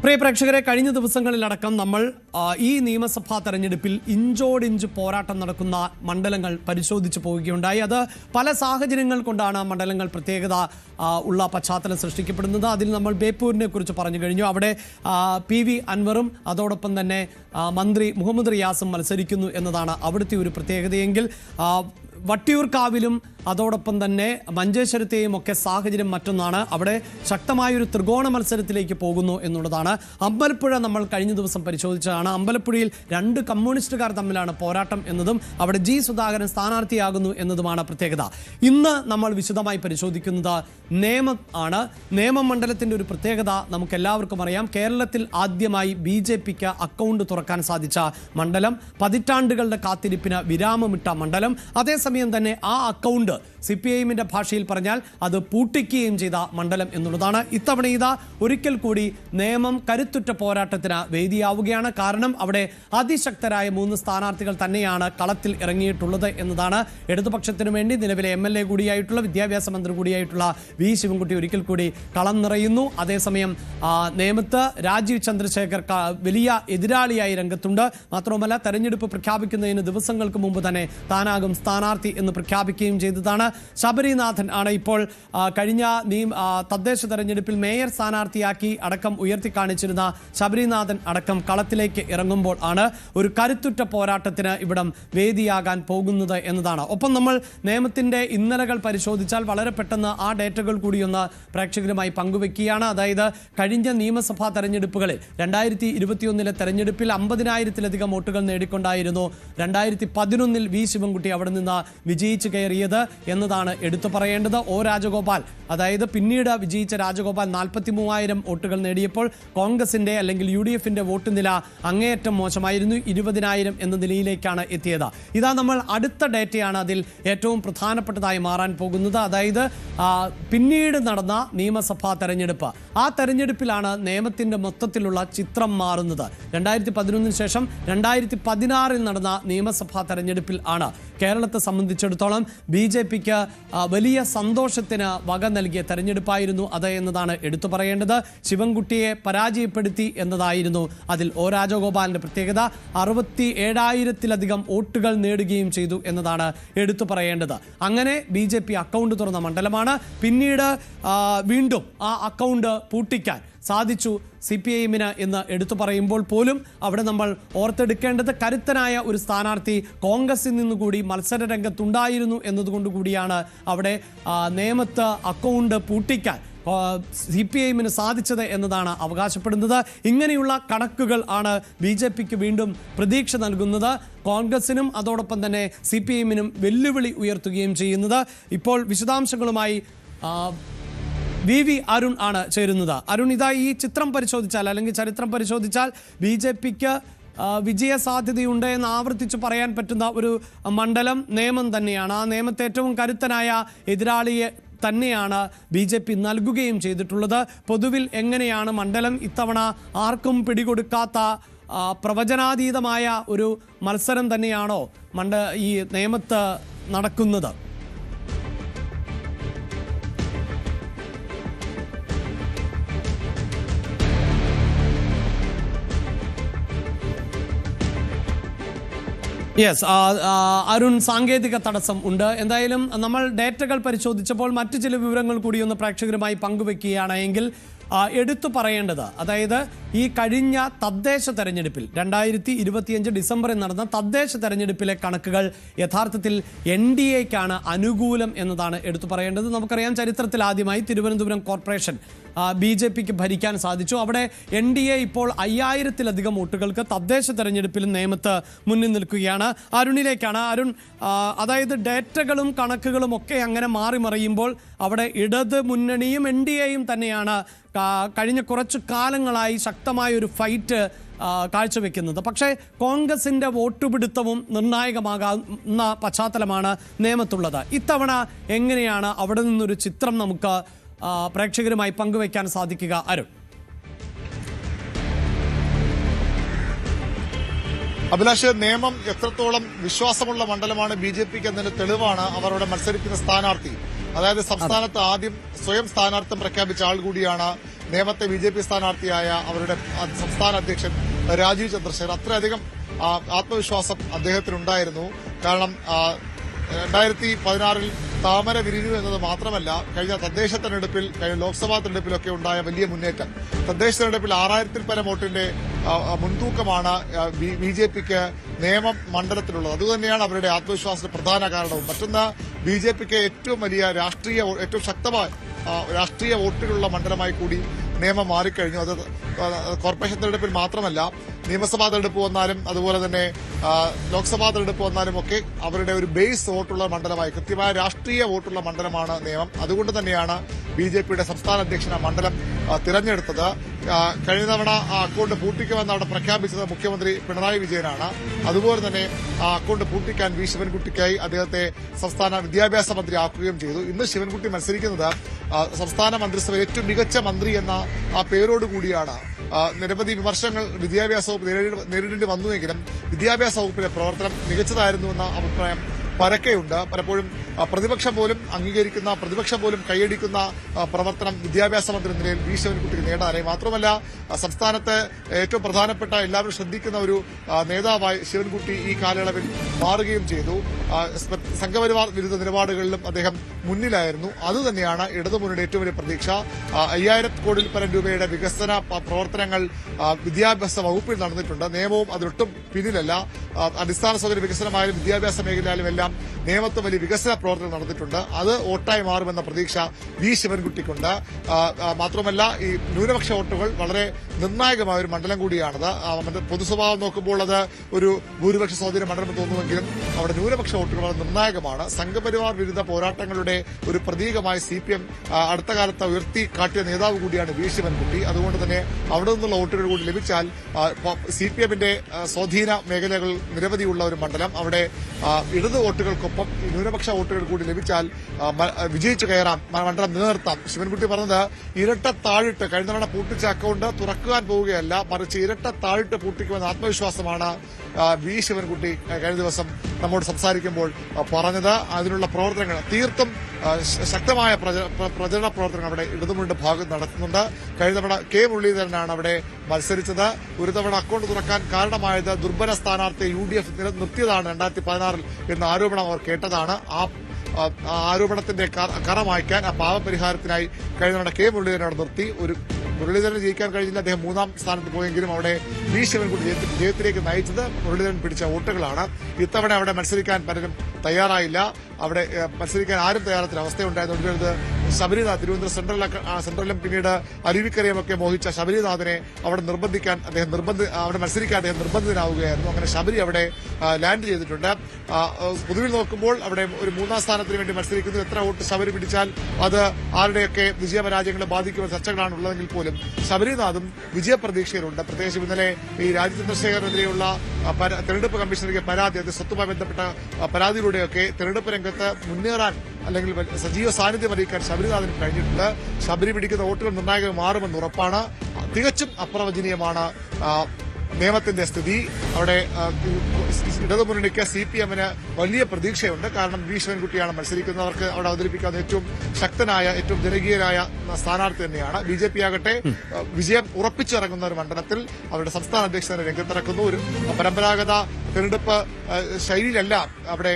പ്രിയ പ്രേക്ഷകരെ, കഴിഞ്ഞ ദിവസങ്ങളിലടക്കം നമ്മൾ ഈ നിയമസഭാ തെരഞ്ഞെടുപ്പിൽ ഇഞ്ചോടിഞ്ച് പോരാട്ടം നടക്കുന്ന മണ്ഡലങ്ങൾ പരിശോധിച്ചു പോവുകയുണ്ടായി. അത് പല സാഹചര്യങ്ങൾ കൊണ്ടാണ് മണ്ഡലങ്ങൾ പ്രത്യേകത ഉള്ള പശ്ചാത്തലം സൃഷ്ടിക്കപ്പെടുന്നത്. അതിൽ നമ്മൾ ബേപ്പൂരിനെ കുറിച്ച് പറഞ്ഞു കഴിഞ്ഞു. അവിടെ PV അൻവറും അതോടൊപ്പം തന്നെ മന്ത്രി മുഹമ്മദ് റിയാസും മത്സരിക്കുന്നു എന്നതാണ് അവിടുത്തെ ഒരു പ്രത്യേകതയെങ്കിൽ വട്ടിയൂർക്കാവിലും അതോടൊപ്പം തന്നെ മഞ്ചേശ്വരത്തെയും ഒക്കെ സാഹചര്യം മറ്റൊന്നാണ്. അവിടെ ശക്തമായൊരു ത്രികോണ മത്സരത്തിലേക്ക് പോകുന്നു എന്നുള്ളതാണ്. അമ്പലപ്പുഴ നമ്മൾ കഴിഞ്ഞ ദിവസം പരിശോധിച്ചതാണ്. അമ്പലപ്പുഴയിൽ രണ്ട് കമ്മ്യൂണിസ്റ്റുകാർ തമ്മിലാണ് പോരാട്ടം എന്നതും അവിടെ G സുധാകരൻ സ്ഥാനാർത്ഥിയാകുന്നു എന്നതുമാണ് പ്രത്യേകത. ഇന്ന് നമ്മൾ വിശദമായി പരിശോധിക്കുന്നത് നേമം ആണ്. നേമം മണ്ഡലത്തിന്റെ ഒരു പ്രത്യേകത നമുക്ക് എല്ലാവർക്കും അറിയാം. കേരളത്തിൽ ആദ്യമായി BJPക്ക് അക്കൗണ്ട് തുറക്കാൻ സാധിച്ച മണ്ഡലം, പതിറ്റാണ്ടുകളുടെ കാത്തിരിപ്പിന് വിരാമമിട്ട മണ്ഡലം. അതേസമയം തന്നെ ആ അക്കൗണ്ട് CPIഎമ്മിന്റെ ഭാഷയിൽ പറഞ്ഞാൽ അത് പൂട്ടിക്കുകയും ചെയ്ത മണ്ഡലം എന്നുള്ളതാണ്. ഇത്തവണ ഇതാ ഒരിക്കൽ കൂടി നേമം കരുത്തുറ്റ പോരാട്ടത്തിന് വേദിയാവുകയാണ്. കാരണം അവിടെ അതിശക്തരായ 3 സ്ഥാനാർത്ഥികൾ തന്നെയാണ് കളത്തിൽ ഇറങ്ങിയിട്ടുള്ളത് എന്നതാണ്. ഇടതുപക്ഷത്തിനു വേണ്ടി നിലവിലെ MLA കൂടിയായിട്ടുള്ള വിദ്യാഭ്യാസ മന്ത്രി കൂടിയായിട്ടുള്ള V ശിവൻകുട്ടി ഒരിക്കൽ കൂടി കളം നിറയുന്നു. അതേസമയം നേമത്ത് രാജീവ് ചന്ദ്രശേഖർ വലിയ എതിരാളിയായി രംഗത്തുണ്ട്. മാത്രവുമല്ല, തെരഞ്ഞെടുപ്പ് പ്രഖ്യാപിക്കുന്നതിന് ദിവസങ്ങൾക്ക് മുമ്പ് തന്നെ താനാകും സ്ഥാനാർത്ഥി എന്ന് പ്രഖ്യാപിക്കുകയും ചെയ്തതാണ്. ശബരിനാഥൻ ആണ് ഇപ്പോൾ കഴിഞ്ഞ തദ്ദേശ തെരഞ്ഞെടുപ്പിൽ മേയർ സ്ഥാനാർത്ഥിയാക്കി അടക്കം ഉയർത്തി കാണിച്ചിരുന്ന ശബരിനാഥൻ അടക്കം കളത്തിലേക്ക് ഇറങ്ങുമ്പോൾ ആണ് ഒരു കരുത്തുറ്റ പോരാട്ടത്തിന് ഇവിടം വേദിയാകാൻ പോകുന്നത് എന്നതാണ്. ഒപ്പം നമ്മൾ നേമത്തിന്റെ ഇന്നലകൾ പരിശോധിച്ചാൽ വളരെ പെട്ടെന്ന് ആ ഡേറ്റകൾ കൂടി ഒന്ന് പ്രേക്ഷകരുമായി പങ്കുവെക്കുകയാണ്. അതായത് കഴിഞ്ഞ നിയമസഭാ തെരഞ്ഞെടുപ്പുകളിൽ 2021 തെരഞ്ഞെടുപ്പിൽ 50,000-ലധികം വോട്ടുകൾ നേടിക്കൊണ്ടായിരുന്നു 2011 V ശിവൻകുട്ടി അവിടെ നിന്ന് വിജയിച്ചു കയറിയത് എന്നതാണ് എടുത്തു പറയേണ്ടത്. രാജഗോപാൽ, അതായത് പിന്നീട് വിജയിച്ച രാജഗോപാൽ 43,000 വോട്ടുകൾ നേടിയപ്പോൾ കോൺഗ്രസിന്റെ അല്ലെങ്കിൽ UDFന്റെ വോട്ട് നില അങ്ങേയറ്റം മോശമായിരുന്നു. 20,000 എന്ന നിലയിലേക്കാണ് എത്തിയത്. ഇതാ നമ്മൾ അടുത്ത ഡേറ്റയാണ് അതിൽ ഏറ്റവും പ്രധാനപ്പെട്ടതായി മാറാൻ പോകുന്നത്. അതായത് പിന്നീട് നടന്ന നിയമസഭാ തെരഞ്ഞെടുപ്പ്, ആ തെരഞ്ഞെടുപ്പിലാണ് നേമത്തിന്റെ മൊത്തത്തിലുള്ള ചിത്രം മാറുന്നത്. 2011 ശേഷം 2016 നടന്ന നിയമസഭാ തെരഞ്ഞെടുപ്പിൽ ആണ് കേരളത്തെ സംബന്ധിച്ചിടത്തോളം BJPക്ക് വലിയ സന്തോഷത്തിന് വക നൽകിയ തെരഞ്ഞെടുപ്പായിരുന്നു അത് എന്നതാണ് എടുത്തു പറയേണ്ടത്. ശിവൻകുട്ടിയെ പരാജയപ്പെടുത്തി എന്നതായിരുന്നു അതിൽ രാജഗോപാലിന്റെ പ്രത്യേകത. 67,000-ലധികം വോട്ടുകൾ നേടുകയും ചെയ്തു എന്നതാണ് എടുത്തു പറയേണ്ടത്. അങ്ങനെ BJP അക്കൗണ്ട് തുറന്ന മണ്ഡലമാണ്. പിന്നീട് വീണ്ടും ആ അക്കൗണ്ട് പൂട്ടിക്കാൻ സാധിച്ചു CPIഎമ്മിന് എന്ന് എടുത്തു പറയുമ്പോൾ പോലും അവിടെ നമ്മൾ ഓർത്തെടുക്കേണ്ടത് കരുത്തനായ ഒരു സ്ഥാനാർത്ഥി കോൺഗ്രസിൽ നിന്നുകൂടി മത്സര രംഗത്തുണ്ടായിരുന്നു എന്നതുകൊണ്ട് കൂടിയാണ് അവിടെ നേമത്ത് അക്കൗണ്ട് പൂട്ടിക്കാൻ CPIഎമ്മിന് സാധിച്ചത് എന്നതാണ് അവകാശപ്പെടുന്നത്. ഇങ്ങനെയുള്ള കണക്കുകൾ ആണ് BJPക്ക് വീണ്ടും പ്രതീക്ഷ നൽകുന്നത്. കോൺഗ്രസിനും അതോടൊപ്പം തന്നെ CPIഎമ്മിനും വെല്ലുവിളി ഉയർത്തുകയും ചെയ്യുന്നത്. ഇപ്പോൾ വിശദാംശങ്ങളുമായി VV അരുൺ ആണ് ചേരുന്നത്. അരുൺ, ഇതാ ഈ ചിത്രം പരിശോധിച്ചാൽ അല്ലെങ്കിൽ ചരിത്രം പരിശോധിച്ചാൽ BJPക്ക് വിജയ സാധ്യതയുണ്ട് എന്ന് ആവർത്തിച്ച് പറയാൻ പറ്റുന്ന ഒരു മണ്ഡലം നേമം തന്നെയാണ്. ആ നേമത്തെ ഏറ്റവും കരുത്തനായ എതിരാളിയെ തന്നെയാണ് BJP നൽകുകയും ചെയ്തിട്ടുള്ളത്. പൊതുവിൽ എങ്ങനെയാണ് മണ്ഡലം ഇത്തവണ ആർക്കും പിടികൊടുക്കാത്ത പ്രവചനാതീതമായ ഒരു മത്സരം തന്നെയാണോ ഈ നേമത്ത് നടക്കുന്നത്? യെസ് അരുൺ, സാങ്കേതിക തടസ്സം ഉണ്ട്. എന്തായാലും നമ്മൾ ഡേറ്റകൾ പരിശോധിച്ചപ്പോൾ മറ്റു ചില വിവരങ്ങൾ കൂടി ഒന്ന് പ്രേക്ഷകരുമായി പങ്കുവെക്കുകയാണ് എങ്കിൽ എടുത്തു പറയേണ്ടത്, അതായത് ഈ കഴിഞ്ഞ തദ്ദേശ തെരഞ്ഞെടുപ്പിൽ 2025 ഡിസംബറിൽ നടന്ന തദ്ദേശ തെരഞ്ഞെടുപ്പിലെ കണക്കുകൾ യഥാർത്ഥത്തിൽ NDAക്കാണ് അനുകൂലം എന്നതാണ് എടുത്തു പറയേണ്ടത്. നമുക്കറിയാം, ചരിത്രത്തിൽ ആദ്യമായി തിരുവനന്തപുരം കോർപ്പറേഷൻ BJPക്ക് ഭരിക്കാൻ സാധിച്ചു. അവിടെ NDA ഇപ്പോൾ 5,000-ലധികം വോട്ടുകൾക്ക് തദ്ദേശ തെരഞ്ഞെടുപ്പിൽ നേമത്ത് മുന്നിൽ നിൽക്കുകയാണ്. അരുണിലേക്കാണ്. അരുൺ, അതായത് ഡേറ്റകളും കണക്കുകളും ഒക്കെ അങ്ങനെ മാറി മറിയുമ്പോൾ അവിടെ ഇടത് മുന്നണിയും NDAയും തന്നെയാണ് കഴിഞ്ഞ കുറച്ചു കാലങ്ങളായി ശക്തമായൊരു ഫൈറ്റ് കാഴ്ചവെക്കുന്നത്. പക്ഷേ കോൺഗ്രസിന്റെ വോട്ടുപിടുത്തവും നിർണായകമാകുന്ന പശ്ചാത്തലമാണ് നേമത്തുള്ളത്. ഇത്തവണ എങ്ങനെയാണ് അവിടെ നിന്നൊരു ചിത്രം നമുക്ക് പ്രേക്ഷകരുമായി പങ്കുവയ്ക്കാൻ സാധിക്കുക? അരുൺ. അഭിലാഷ്, നേമം എത്രത്തോളം വിശ്വാസമുള്ള മണ്ഡലമാണ് BJPക്ക് എന്നതിന് തെളിവാണ് അവരുടെ മത്സരിക്കുന്ന സ്ഥാനാർത്ഥി. അതായത് സംസ്ഥാനത്ത് ആദ്യം സ്വയം സ്ഥാനാർത്ഥിത്വം പ്രഖ്യാപിച്ച ആൾ കൂടിയാണ് നേമത്തെ BJP സ്ഥാനാർത്ഥിയായ അവരുടെ സംസ്ഥാന അധ്യക്ഷൻ രാജീവ് ചന്ദ്രശേഖർ. അത്രയധികം ആത്മവിശ്വാസം അദ്ദേഹത്തിനുണ്ടായിരുന്നു. കാരണം 2016 താമര വിരിഞ്ഞു എന്നത് മാത്രമല്ല, കഴിഞ്ഞ തദ്ദേശ തെരഞ്ഞെടുപ്പിൽ, കഴിഞ്ഞ ലോക്സഭാ തെരഞ്ഞെടുപ്പിലൊക്കെ ഉണ്ടായ വലിയ മുന്നേറ്റം, തദ്ദേശ തെരഞ്ഞെടുപ്പിൽ 6000-ൽ പരം വോട്ടിന്റെ മുൻതൂക്കമാണ് BJPക്ക് നേമം മണ്ഡലത്തിലുള്ളത്. അതുതന്നെയാണ് അവരുടെ ആത്മവിശ്വാസത്തിന് പ്രധാന കാരണവും. മറ്റൊന്ന്, BJPക്ക് ഏറ്റവും വലിയ ഏറ്റവും ശക്തമായ രാഷ്ട്രീയ വോട്ടുകളുള്ള മണ്ഡലമായി കൂടി നേമം മാറിക്കഴിഞ്ഞു. അത് കോർപ്പറേഷൻ തെരഞ്ഞെടുപ്പിൽ മാത്രമല്ല, നിയമസഭാ തെരഞ്ഞെടുപ്പ് വന്നാലും അതുപോലെ തന്നെ ലോക്സഭാ തെരഞ്ഞെടുപ്പ് വന്നാലും ഒക്കെ അവരുടെ ഒരു ബേസ് വോട്ടുള്ള മണ്ഡലമായി, കൃത്യമായ രാഷ്ട്രീയ വോട്ടുള്ള മണ്ഡലമാണ് നേമം. അതുകൊണ്ട് തന്നെയാണ് BJPയുടെ സംസ്ഥാന അധ്യക്ഷൻ ആ മണ്ഡലം തിരഞ്ഞെടുത്തത്. കഴിഞ്ഞ തവണ ആ അക്കൌണ്ട് പൂട്ടിക്കുമെന്ന് അവിടെ പ്രഖ്യാപിച്ചത് മുഖ്യമന്ത്രി പിണറായി വിജയനാണ്. അതുപോലെ തന്നെ ആ അക്കൌണ്ട് പൂട്ടിക്കാൻ വി ശിവൻകുട്ടിക്കായി അദ്ദേഹത്തെ സംസ്ഥാന വിദ്യാഭ്യാസ മന്ത്രി ആക്കുകയും ചെയ്തു. ഇന്ന് ശിവൻകുട്ടി മത്സരിക്കുന്നത് സംസ്ഥാന മന്ത്രിസഭ ഏറ്റവും മികച്ച മന്ത്രി എന്ന ആ പേരോടുകൂടിയാണ്. നിരവധി വിമർശനങ്ങൾ വിദ്യാഭ്യാസ വകുപ്പ് നേരിടേണ്ടി വന്നുവെങ്കിലും വിദ്യാഭ്യാസ വകുപ്പിലെ പ്രവർത്തനം മികച്ചതായിരുന്നുവെന്ന അഭിപ്രായം പരക്കെയുണ്ട്. പലപ്പോഴും പ്രതിപക്ഷം പോലും അംഗീകരിക്കുന്ന, പ്രതിപക്ഷം പോലും കൈയടിക്കുന്ന പ്രവർത്തനം വിദ്യാഭ്യാസ മന്ത്രി നിലയിൽ വി ശിവൻകുട്ടിക്ക് നേടാനായി. മാത്രമല്ല, സംസ്ഥാനത്ത് ഏറ്റവും പ്രധാനപ്പെട്ട, എല്ലാവരും ശ്രദ്ധിക്കുന്ന ഒരു നേതാവായി ശിവൻകുട്ടി ഈ കാലയളവിൽ മാറുകയും ചെയ്തു. സംഘപരിവാർ വിരുദ്ധ നിലപാടുകളിലും അദ്ദേഹം മുന്നിലായിരുന്നു. അതുതന്നെയാണ് ഇടതുമുന്നണിയുടെ ഏറ്റവും വലിയ പ്രതീക്ഷ. 5000 കോടി പരം രൂപയുടെ വികസന പ്രവർത്തനങ്ങൾ വിദ്യാഭ്യാസ വകുപ്പിൽ നടന്നിട്ടുണ്ട്. നിയമവും അതിലൊട്ടും പിന്നിലല്ല. അടിസ്ഥാന സൗകര്യ വികസനമായാലും വിദ്യാഭ്യാസ മേഖലയിലും എല്ലാം നേമത്ത് വലിയ വികസന പ്രവർത്തനം നടന്നിട്ടുണ്ട്. അത് വോട്ടായി മാറുമെന്ന പ്രതീക്ഷ വി ശിവൻകുട്ടിക്കുണ്ട്. മാത്രമല്ല, ഈ ന്യൂനപക്ഷ വോട്ടുകൾ വളരെ നിർണായകമായ ഒരു മണ്ഡലം കൂടിയാണത്. പൊതുസ്വഭാവം നോക്കുമ്പോൾ അത് ഒരു ഭൂരിപക്ഷ സ്വാധീന മണ്ഡലം തോന്നുമെങ്കിലും അവിടെ ന്യൂനപക്ഷ വോട്ടുകൾ വളരെ നിർണായകമാണ്. സംഘപരിവാർ വിരുദ്ധ പോരാട്ടങ്ങളുടെ ഒരു പ്രതീകമായി CPM അടുത്ത കാലത്ത് ഉയർത്തി കാട്ടിയ നേതാവ് കൂടിയാണ് വി ശിവൻകുട്ടി. അതുകൊണ്ട് തന്നെ അവിടെ നിന്നുള്ള വോട്ടുകൾ കൂടി ലഭിച്ചാൽ CPMന്റെ സ്വാധീന മേഖലകൾ നിരവധിയുള്ള ഒരു മണ്ഡലം, അവിടെ ഇടത് വോട്ടുകൾക്കൊപ്പം ന്യൂനപക്ഷ വോട്ടുകൾ കൂടി ലഭിച്ചാൽ വിജയിച്ചു കയറാം, മണ്ഡലം നിലനിർത്താം. ശിവൻകുട്ടി പറഞ്ഞത് ഇരട്ട താഴിട്ട്, കഴിഞ്ഞ തവണ പൂട്ടിച്ച അക്കൌണ്ട് തുറക്കുവാൻ പോവുകയല്ല, മറിച്ച് ഇരട്ട താഴിട്ട് പൂട്ടിക്കുമെന്ന ആത്മവിശ്വാസമാണ് വി ശിവൻകുട്ടി കഴിഞ്ഞ ദിവസം നമ്മോട് സംസാരിക്കുമ്പോൾ പറഞ്ഞത്. അതിനുള്ള പ്രവർത്തനങ്ങൾ തീർത്തും ശക്തമായ പ്രചരണ പ്രവർത്തനങ്ങൾ അവിടെ ഇടതുമുന്നണിയുടെ ഭാഗത്ത് നടത്തുന്നുണ്ട്. കഴിഞ്ഞ തവണ K മുരളീധരനാണ് അവിടെ മത്സരിച്ചത്. ഒരു തവണ അക്കൌണ്ട് തുറക്കാൻ കാരണമായത് ദുർബല സ്ഥാനാർത്ഥിയെ UDF നിർത്തിയതാണ് 2016 എന്ന ആരോപണം അവർ കേട്ടതാണ്. ആ ആരോപണത്തിന്റെ കറ മായ്ക്കാൻ, ആ പാവപരിഹാരത്തിനായി കഴിഞ്ഞ തവണ K മുരളീധരൻ നിർത്തി. ഒരു മുരളീധരൻ ജയിക്കാൻ കഴിഞ്ഞില്ല, അദ്ദേഹം 3ാം സ്ഥാനത്ത് പോയെങ്കിലും അവിടെ വി ശിവൻകുട്ടി ജയത്തിലേക്ക് നയിച്ചത് മുരളീധരൻ പിടിച്ച വോട്ടുകളാണ്. ഇത്തവണ അവിടെ മത്സരിക്കാൻ പലരും തയ്യാറായില്ല. അവിടെ മത്സരിക്കാൻ ആരും തയ്യാറാത്ത അവസ്ഥയുണ്ടായിരുന്നു. ഒടുവിലത് ശബരിനാഥ്, തിരുവനന്തപുരം സെൻട്രലും പിന്നീട് അരുവിക്കരയുമൊക്കെ മോഹിച്ച ശബരിനാഥിനെ അവിടെ അവിടെ മത്സരിക്കാൻ അദ്ദേഹം നിർബന്ധിതനാവുകയായിരുന്നു. അങ്ങനെ ശബരി അവിടെ ലാൻഡ് ചെയ്തിട്ടുണ്ട്. പൊതുവിൽ നോക്കുമ്പോൾ അവിടെ ഒരു 3ാം സ്ഥാനത്തിന് വേണ്ടി മത്സരിക്കുന്നു. എത്ര വോട്ട് ശബരി പിടിച്ചാൽ അത് ആരുടെയൊക്കെ വിജയപരാജയങ്ങളെ ബാധിക്കുന്ന ചർച്ചകളാണ് ഉള്ളതെങ്കിൽ പോലും ശബരിനാഥും വിജയപ്രതീക്ഷയിലുണ്ട്. പ്രത്യേകിച്ച് ഇന്നലെ ഈ രാജീവ് ചന്ദ്രശേഖരനെതിരെയുള്ള തെരഞ്ഞെടുപ്പ് കമ്മീഷണർക്ക് പരാതി, അത് സ്വത്തുമായി ബന്ധപ്പെട്ട പരാതിയിലൂടെയൊക്കെ തെരഞ്ഞെടുപ്പ് രംഗത്ത് മുന്നേറാൻ അല്ലെങ്കിൽ സജീവ സാന്നിധ്യം അറിയിക്കാൻ ശബരിനാഥിന് കഴിഞ്ഞിട്ടുണ്ട്. ശബരി പിടിക്കുന്ന വോട്ടുകൾ നിർണായകമായി മാറുമെന്ന് ഉറപ്പാണ്. തികച്ചും അപ്രവചനീയമാണ് നിയമത്തിന്റെ സ്ഥിതി. അവിടെ ഇടതുമുന്നണിക്ക് CPMന് വലിയ പ്രതീക്ഷയുണ്ട്. കാരണം വി ശിവൻകുട്ടിയാണ് മത്സരിക്കുന്നവർക്ക് അവിടെ അവതരിപ്പിക്കാവുന്ന ഏറ്റവും ശക്തനായ, ഏറ്റവും ജനകീയനായ സ്ഥാനാർത്ഥി തന്നെയാണ്. BJP ആകട്ടെ വിജയം ഉറപ്പിച്ചിറങ്ങുന്ന ഒരു മണ്ഡലത്തിൽ അവരുടെ സംസ്ഥാന അധ്യക്ഷനെ രംഗത്തിറക്കുന്നു. ഒരു പരമ്പരാഗത തെരഞ്ഞെടുപ്പ് ശൈലിയിലല്ല അവിടെ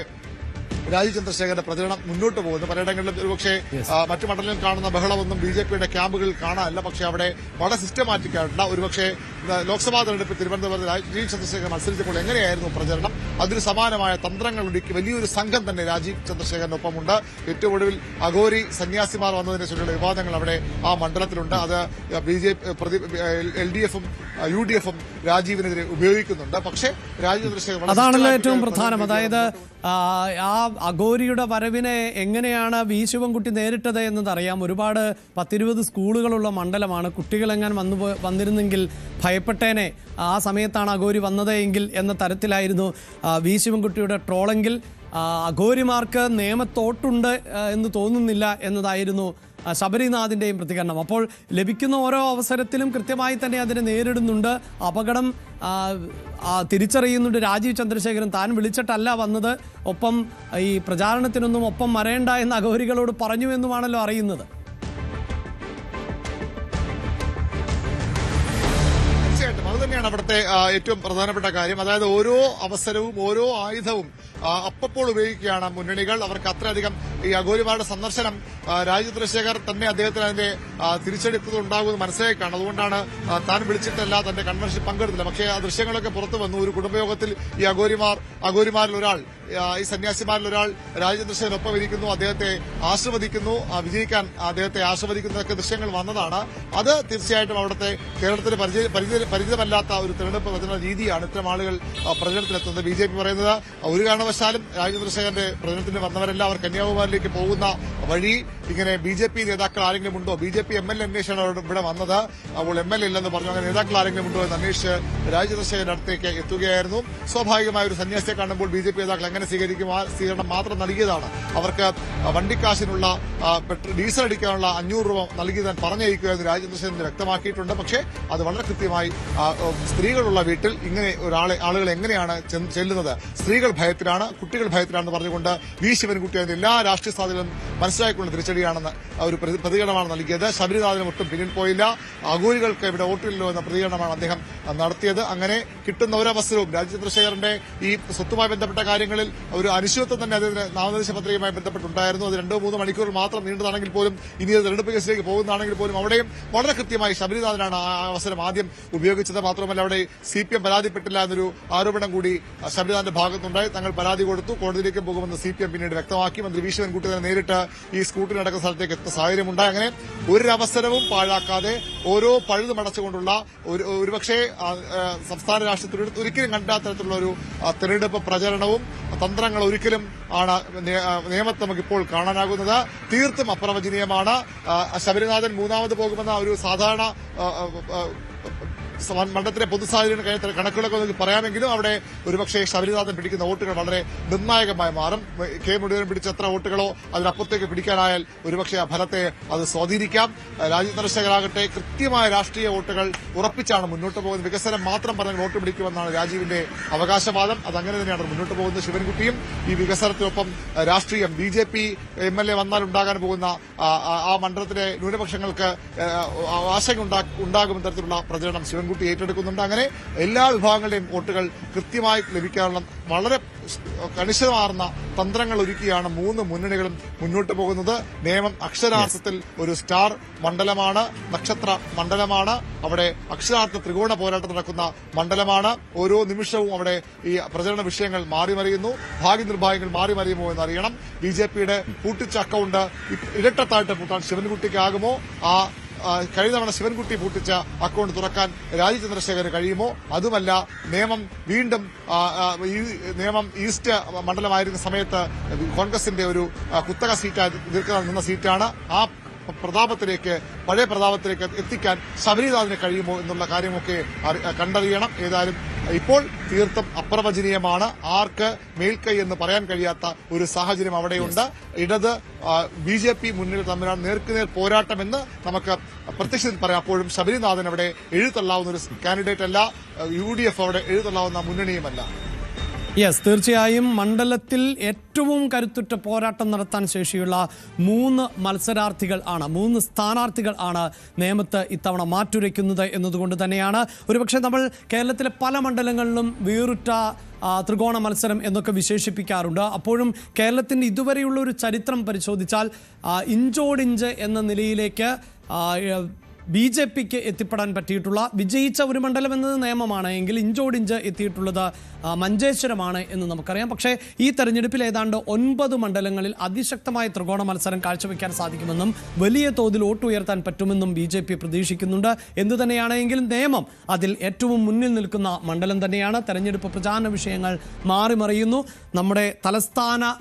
രാജീവ് ചന്ദ്രശേഖരന്റെ പ്രചരണം മുന്നോട്ട് പോകുന്നു. പലയിടങ്ങളിലും ഒരുപക്ഷെ മറ്റു മണ്ഡലങ്ങളിൽ കാണുന്ന ബഹളമൊന്നും BJPയുടെ ക്യാമ്പുകളിൽ കാണാനല്ല. പക്ഷേ അവിടെ വളരെ സിസ്റ്റമാറ്റിക് ആയിട്ടുള്ള, ഒരുപക്ഷെ ലോക്സഭാ തെരഞ്ഞെടുപ്പിൽ തിരുവനന്തപുരത്ത് രാജീവ് ചന്ദ്രശേഖരൻ മത്സരിച്ചപ്പോൾ എങ്ങനെയായിരുന്നു പ്രചരണം, അതിന് സമാനമായ തന്ത്രങ്ങൾ ഒരുക്കി വലിയൊരു സംഘം തന്നെ രാജീവ് ചന്ദ്രശേഖരനൊപ്പമുണ്ട്. ഏറ്റവും ഒടുവിൽ അഘോരി സന്യാസിമാർ വന്നതിനെ ചൊല്ലിയുള്ള വിവാദങ്ങൾ അവിടെ ആ മണ്ഡലത്തിലുണ്ട്. അത് LDFും UDFും രാജീവിനെതിരെ ഉപയോഗിക്കുന്നുണ്ട്. പക്ഷേ രാജീവ് ചന്ദ്രശേഖരൻ, അതാണല്ലോ ഏറ്റവും പ്രധാനം. അതായത് ആ അഘോരിയുടെ വരവിനെ എങ്ങനെയാണ് വി ശിവൻകുട്ടി നേരിട്ടത് എന്നതറിയാം. ഒരുപാട് 10-20 സ്കൂളുകളുള്ള മണ്ഡലമാണ്. കുട്ടികളെങ്ങാൻ വന്നിരുന്നെങ്കിൽ ഭയപ്പെട്ടേനെ, ആ സമയത്താണ് അഘോരി വന്നതെങ്കിൽ എന്ന തരത്തിലായിരുന്നു വി ശിവൻകുട്ടിയുടെ ട്രോളെങ്കിൽ അഘോരിമാർക്ക് നിയമത്തോട്ടുണ്ട് എന്ന് തോന്നുന്നില്ല എന്നതായിരുന്നു ശബരിനാഥിന്റെയും പ്രതികരണം. അപ്പോൾ ലഭിക്കുന്ന ഓരോ അവസരത്തിലും കൃത്യമായി തന്നെ അതിനെ നേരിടുന്നുണ്ട്. അപകടം തിരിച്ചറിയുന്നുണ്ട് രാജീവ് ചന്ദ്രശേഖരൻ. താൻ വിളിച്ചിട്ടല്ല വന്നത്, ഒപ്പം ഈ പ്രചാരണത്തിനൊന്നും ഒപ്പം വരേണ്ട എന്ന് അഘോരികളോട് പറഞ്ഞു എന്നുമാണല്ലോ അറിയുന്നത്. തന്നെയാണ് അവിടുത്തെ ഏറ്റവും പ്രധാനപ്പെട്ട കാര്യം. അതായത് ഓരോ അവസരവും ഓരോ ആയുധവും അപ്പോൾ ഉപയോഗിക്കുകയാണ് മുന്നണികൾ. അവർക്ക് അത്രയധികം ഈ അഘോരിമാരുടെ സന്ദർശനം രാജചന്ദ്രശേഖർ തന്നെ അദ്ദേഹത്തിന് അതിന്റെ തിരിച്ചടിപ്പത് ഉണ്ടാകുമെന്ന് മനസ്സിലാക്കാണ്. അതുകൊണ്ടാണ് താൻ വിളിച്ചിട്ടല്ല, തന്റെ കൺവെൻഷൻ പങ്കെടുത്തില്ല. പക്ഷേ ആ ദൃശ്യങ്ങളൊക്കെ പുറത്തു വന്നു. ഒരു കുടുംബയോഗത്തിൽ ഈ അഘോരിമാരിൽ ഒരാൾ, ഈ സന്യാസിമാരിൽ ഒരാൾ രാജചന്ദ്രശേഖരനൊപ്പം ഇരിക്കുന്നു, അദ്ദേഹത്തെ ആശീർവദിക്കുന്നു, വിജയിക്കാൻ അദ്ദേഹത്തെ ആശീർവദിക്കുന്നതൊക്കെ ദൃശ്യങ്ങൾ വന്നതാണ്. അത് തീർച്ചയായിട്ടും അവിടുത്തെ കേരളത്തിന് പരിചിതമല്ലാത്ത ഒരു തെരഞ്ഞെടുപ്പ് പ്രചരണ രീതിയാണ് ഇത്തരം ആളുകൾ പ്രചരണത്തിലെത്തുന്നത്. BJP പറയുന്നത് ഒരു കാരണവശാലും രാജചന്ദ്രശേഖരന്റെ പ്രചരണത്തിന് വന്നവരെല്ലാം അവർ കന്യാകുമാരിയിലേക്ക് പോകുന്ന വഴി ഇങ്ങനെ BJP നേതാക്കൾ ആരെങ്കിലും ഉണ്ടോ, BJP MLA അന്വേഷണമാണ് ഇവിടെ വന്നത്, അപ്പോൾ MLA ഇല്ലെന്ന് പറഞ്ഞു, അങ്ങനെ നേതാക്കൾ ആരെങ്കിലും ഉണ്ടോ എന്ന് അന്വേഷിച്ച് രാജചന്ദ്രശേഖരന്റെ അടുത്തേക്ക് എത്തുകയായിരുന്നു. സ്വാഭാവികമായ ഒരു സന്യാസിയെ കാണുമ്പോൾ BJP നേതാക്കൾ എങ്ങനെ സ്വീകരിക്കും? ആ സ്വീകരണം മാത്രം നൽകിയതാണ്. അവർക്ക് വണ്ടിക്കാശിനുള്ള ഡീസൽ അടിക്കാനുള്ള 500 രൂപ നൽകിയതാൻ പറഞ്ഞയക്കുകയെന്ന് രാജചന്ദ്രശേഖരൻ വ്യക്തമാക്കിയിട്ടുണ്ട്. പക്ഷേ അത് വളരെ കൃത്യമായി സ്ത്രീകളുള്ള വീട്ടിൽ ഇങ്ങനെ ആളുകൾ എങ്ങനെയാണ് ചെല്ലുന്നത്? സ്ത്രീകൾ ഭയത്തിലാണ്, കുട്ടികൾ ഭയത്തിലാണെന്ന് പറഞ്ഞുകൊണ്ട് വി ശിവൻകുട്ടി അതിന്റെ എല്ലാ രാഷ്ട്രീയ സാധ്യതകളും മനസ്സിലാക്കിക്കൊണ്ട് തിരിച്ചടിയാണെന്ന് ഒരു പ്രതികരണമാണ് നൽകിയത്. ശബരിനാഥനും ഒട്ടും പിന്നിൽ പോയില്ല, അഘോരികൾക്ക് ഇവിടെ വോട്ടില്ലല്ലോ എന്ന പ്രതികരണമാണ് അദ്ദേഹം നടത്തിയത്. അങ്ങനെ കിട്ടുന്ന ഒരവസരവും രാജചന്ദ്രശേഖരന്റെ ഈ സ്വത്തുമായി ബന്ധപ്പെട്ട കാര്യങ്ങളിൽ ഒരു അനിശ്ചിതത്വം തന്നെ അദ്ദേഹത്തിന് നാമനിർദ്ദേശ പത്രികയുമായി ബന്ധപ്പെട്ടുണ്ടായിരുന്നു. അത് 2-3 മണിക്കൂർ മാത്രം നീണ്ടതാണെങ്കിൽ പോലും, ഇനി അത് തെരഞ്ഞെടുപ്പ് കേസിലേക്ക് പോകുന്നതാണെങ്കിൽ പോലും അവിടെയും വളരെ കൃത്യമായി ശബരിനാഥനാണ് ആ അവസരം ആദ്യം ഉപയോഗിച്ചത്. മാത്രമല്ല അവിടെ CPM പരാതിപ്പെട്ടില്ല എന്നൊരു ആരോപണം കൂടി ശബരിനാഥന്റെ ഭാഗത്തുണ്ടായി. തങ്ങൾ പരാതി കൊടുത്തു, കോടതിയിലേക്ക് പോകുമെന്ന് CPM പിന്നീട് വ്യക്തമാക്കി. മന്ത്രി വി ശിവൻകുട്ടി തന്നെ നേരിട്ട് ഈ സ്കൂട്ടറി നടക്കുന്ന സ്ഥലത്തേക്ക് എത്തുന്ന സാഹചര്യമുണ്ടായി. അങ്ങനെ ഒരു അവസരവും പാഴാക്കാതെ ഓരോ പഴുതുമടച്ചുകൊണ്ടുള്ള ഒരുപക്ഷെ സംസ്ഥാന രാഷ്ട്രീയത്തിൽ ഒരിക്കലും കണ്ടാത്ത തരത്തിലുള്ള ഒരു തെരഞ്ഞെടുപ്പ് പ്രചരണവും തന്ത്രങ്ങൾ ഒരിക്കലും ആണ് നിയമത്തെ നമുക്കിപ്പോൾ കാണാനാകുന്നത്. തീർത്തും അപ്രവചനീയമാണ്. ശബരിനാഥൻ മൂന്നാമത് പോകുമെന്ന ഒരു സാധാരണ മണ്ഡലത്തിലെ പൊതുസാഹചര്യ കണക്കുകളൊക്കെ നമുക്ക് പറയാമെങ്കിലും അവിടെ ഒരുപക്ഷെ ശബരിനാഥൻ പിടിക്കുന്ന വോട്ടുകൾ വളരെ നിർണായകമായി മാറും. കെ മുരളീധരൻ പിടിച്ച എത്ര വോട്ടുകളോ അതിനപ്പുറത്തേക്ക് പിടിക്കാനായാൽ ഒരുപക്ഷെ ആ ഫലത്തെ അത് സ്വാധീനിക്കാം. രാജചന്ദ്രശേഖരാകട്ടെ കൃത്യമായ രാഷ്ട്രീയ വോട്ടുകൾ ഉറപ്പിച്ചാണ് മുന്നോട്ട് പോകുന്നത്. വികസനം മാത്രം പറഞ്ഞ് വോട്ട് പിടിക്കുമെന്നാണ് രാജീവിന്റെ അവകാശവാദം. അതങ്ങനെ തന്നെയാണ് മുന്നോട്ട് പോകുന്നത്. ശിവൻകുട്ടിയും ഈ വികസനത്തിനൊപ്പം രാഷ്ട്രീയം BJP MLA വന്നാൽ ഉണ്ടാകാൻ പോകുന്ന ആ മണ്ഡലത്തിലെ ന്യൂനപക്ഷങ്ങൾക്ക് ആശങ്ക ഉണ്ടാകുന്ന തരത്തിലുള്ള പ്രചരണം ശിവൻകുട്ടി ഏറ്റെടുക്കുന്നുണ്ട്. അങ്ങനെ എല്ലാ വിഭാഗങ്ങളുടെയും വോട്ടുകൾ കൃത്യമായി ലഭിക്കാനുള്ള വളരെ കണിശമാർന്ന തന്ത്രങ്ങൾ ഒരുക്കിയാണ് 3 മുന്നണികളും മുന്നോട്ട് പോകുന്നത്. നേമം അക്ഷരാർത്ഥത്തിൽ ഒരു സ്റ്റാർ മണ്ഡലമാണ്, നക്ഷത്ര മണ്ഡലമാണ്. അവിടെ അക്ഷരാർത്ഥ ത്രികോണ പോരാട്ടം നടക്കുന്ന മണ്ഡലമാണ്. ഓരോ നിമിഷവും അവിടെ ഈ പ്രചരണ വിഷയങ്ങൾ മാറിമറിയുന്നു. ഭാഗ്യനിർഭാഗ്യങ്ങൾ മാറിമറിയുമോ എന്നറിയണം. BJPയുടെ പൂട്ടിച്ച അക്കൌണ്ട് ഇരട്ടത്തായിട്ട് പൂട്ടാൻ ശിവൻകുട്ടിക്കാകുമോ? കഴിഞ്ഞ തവണ ശിവൻകുട്ടി പൂട്ടിച്ച അക്കൌണ്ട് തുറക്കാൻ രാജചന്ദ്രശേഖരന് കഴിയുമോ? അതുമല്ല, വീണ്ടും നേമം ഈസ്റ്റ് മണ്ഡലമായിരുന്ന സമയത്ത് കോൺഗ്രസിന്റെ ഒരു കുത്തക സീറ്റായി നിന്ന സീറ്റാണ്. ആ പഴയ പ്രതാപത്തിലേക്ക് എത്തിക്കാൻ ശബരിനാഥിന് കഴിയുമോ എന്നുള്ള കാര്യമൊക്കെ കണ്ടറിയണം. ഏതായാലും ഇപ്പോൾ തീർത്തും അപ്രവചനീയമാണ്. ആർക്ക് മേൽക്കൈ എന്ന് പറയാൻ കഴിയാത്ത ഒരു സാഹചര്യം അവിടെയുണ്ട്. ഇടത് BJP മുന്നിൽ തമ്മിലാണ് നേർക്കുനേർ പോരാട്ടമെന്ന് നമുക്ക് പ്രത്യക്ഷത്തിൽ പറയാം. അപ്പോഴും ശബരിനാഥൻ അവിടെ എഴുതള്ളാവുന്ന ഒരു കാൻഡിഡേറ്റ് അല്ല, UDF അവിടെ എഴുതള്ളാവുന്ന മുന്നണിയുമല്ല. യെസ്, തീർച്ചയായും മണ്ഡലത്തിൽ ഏറ്റവും കരുത്തുറ്റ പോരാട്ടം നടത്താൻ ശേഷിയുള്ള 3 മത്സരാർത്ഥികൾ ആണ്, 3 സ്ഥാനാർത്ഥികൾ ആണ് നേമത്ത് ഇത്തവണ മാറ്റുരയ്ക്കുന്നത് എന്നതുകൊണ്ട് തന്നെയാണ് ഒരുപക്ഷെ നമ്മൾ കേരളത്തിലെ പല മണ്ഡലങ്ങളിലും വേറുറ്റ ത്രികോണ മത്സരം എന്നൊക്കെ വിശേഷിപ്പിക്കാറുണ്ട്. അപ്പോഴും കേരളത്തിൻ്റെ ഇതുവരെയുള്ള ഒരു ചരിത്രം പരിശോധിച്ചാൽ ഇഞ്ചോടിഞ്ച് എന്ന നിലയിലേക്ക് BJPക്ക് എത്തിപ്പെടാൻ പറ്റിയിട്ടുള്ള വിജയിച്ച ഒരു മണ്ഡലം എന്നത് നേമമാണ് എങ്കിൽ ഇഞ്ചോടിഞ്ച് എത്തിയിട്ടുള്ളത് മഞ്ചേശ്വരമാണ് എന്ന് നമുക്കറിയാം. പക്ഷേ ഈ തെരഞ്ഞെടുപ്പിൽ ഏതാണ്ട് 9 മണ്ഡലങ്ങളിൽ അതിശക്തമായ ത്രികോണ മത്സരം കാഴ്ചവെക്കാൻ സാധിക്കുമെന്നും വലിയ തോതിൽ വോട്ട് ഉയർത്താൻ പറ്റുമെന്നും BJP പ്രതീക്ഷിക്കുന്നുണ്ട്. എന്തുതന്നെയാണെങ്കിലും നേമം അതിൽ ഏറ്റവും മുന്നിൽ നിൽക്കുന്ന മണ്ഡലം തന്നെയാണ്. തെരഞ്ഞെടുപ്പ് പ്രചാരണ വിഷയങ്ങൾ മാറിമറിയുന്നു. നമ്മുടെ തലസ്ഥാന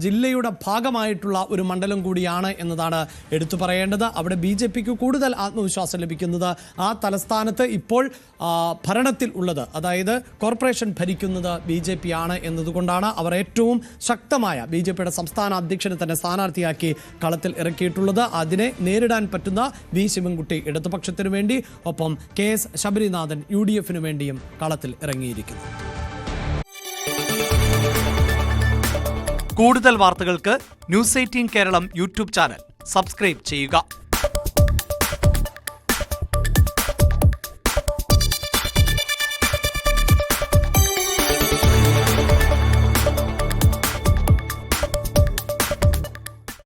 ജില്ലയുടെ ഭാഗമായിട്ടുള്ള ഒരു മണ്ഡലം കൂടിയാണ് എന്നതാണ് എടുത്തു പറയേണ്ടത്. അവിടെ BJPക്ക് കൂടുതൽ ആത്മവിശ്വാസം ലഭിക്കുന്നത് ആ തലസ്ഥാനത്ത് ഇപ്പോൾ ഭരണത്തിൽ ഉള്ളത്, അതായത് കോർപ്പറേഷൻ ഭരിക്കുന്നത് BJP ആണ് എന്നതുകൊണ്ടാണ് അവർ ഏറ്റവും ശക്തമായ BJPയുടെ സംസ്ഥാന അധ്യക്ഷനെ തന്നെ സ്ഥാനാർത്ഥിയാക്കി കളത്തിൽ ഇറക്കിയിട്ടുള്ളത്. അതിനെ നേരിടാൻ പറ്റുന്ന വി ശിവൻകുട്ടി ഇടതുപക്ഷത്തിനു വേണ്ടി, ഒപ്പം KS ശബരിനാഥൻ UDFിനു വേണ്ടിയും കളത്തിൽ ഇറങ്ങിയിരിക്കുന്നു. കൂടുതൽ വാർത്തകൾക്ക് News 18 Keralam YouTube channel subscribe ചെയ്യുക.